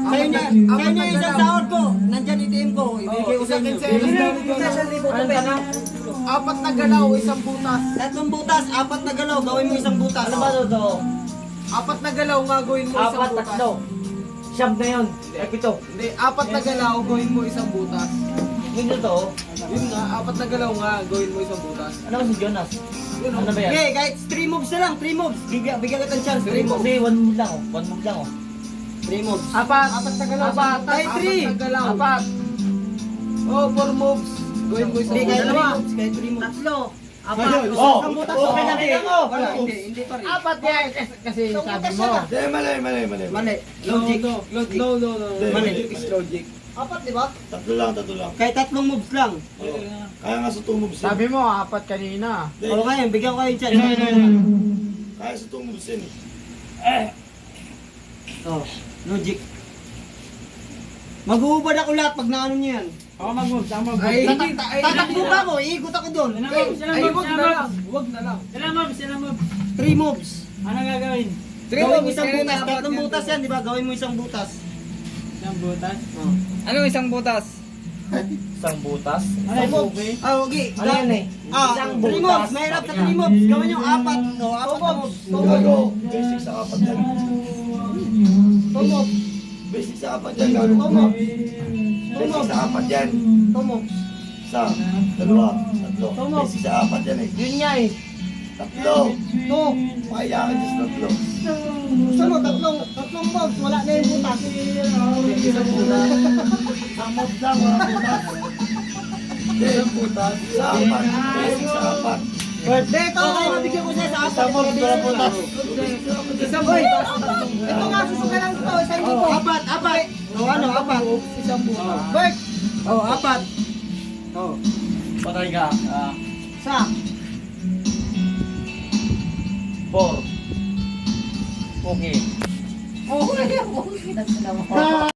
Sa'yo niya yung isang sahod ko. Nandyan ATM ko. Ibigay ko sa inyo. Apat na galaw, isang butas. Tatlong butas, apat na galaw. Gawin mo isang butas. Ano ba to? Apat na galaw nga gawin mo isang Apat, butas. tatlo. Siyam na yun. Ay, pito. Hindi, apat na galaw gawin mo isang butas. Yun to. Yun nga, apat na galaw nga gawin mo isang butas. Ano ba si Jonas? Yun Ano ba yan? Okay, kahit 3 moves na lang. 3 moves. Bigyan kita ng chance. 3 moves. Hindi, one move lang oh. One move lang oh. 3 moves. Apat na galaw. Apat. Kahit 3. Apat na galaw. Apat. Oh, 4 moves. Gawin mo isang Hindi, kahit 3 butas. moves. Kahit 3 moves. Tatlo. Apat. Oh, Isang butas. oh, Okay na okay din. na. Wala, hindi pa rin. Apat yan kasi sabi mo. Mali. Mali. Logic. Logic. No. Mali. Logic is logic. Apat, di ba? Tatlo lang. Kahit 3 moves lang. Oo. Kaya nga sa 2 moves yun. Sabi mo, apat kanina. Hindi, O ngayon, bigyan ko kayo yung chance. kaya sa 2 moves yun. Oh, logic. Mag-uubad ako lahat pag naano niyo yan. Ako mag-move. Ako mag-move. Ay, hindi. Tatakbo ba ako? Iikot ako doon. Ay, wag na lang. Wag na lang. Sila move. 3 moves. Ano gagawin? Gawin mo isang butas. Tatlong butas yan, di ba? Gawin mo isang butas. Isang butas? Oh. Ano isang butas? Isang butas? Ano yung okay? Ah, okay. Ano yan eh? Isang 3 moves. Mahirap sa 3 moves. Gawin yung 4. O, 4 na moves. Gago. Basic sa 4 yan. 2 moves. Basic sa 4 yan, gago. 2 moves. Basic sa 4 yan. 2 moves. Isa, dalawa, tatlo. Basic sa 4 yan eh. Yun nga eh. Tatlo. 2. Kaya ka just tatlo. Gusto mo, tatlong moves. Wala na yung butas. Isang butas. Isang moves lang, wala butas. Hindi, butas. Sa 4. Basic sa 4. Hindi, ito. Mabigyan ko siya sa 4. Isang moves, wala butas. Isang butas. Ito nga, susugalan ko. Sa hindi ko. 4. O ano, 4. Isang butas. Bert. O, 4. O. Patay ka. Sa. 4. Okay. Okay.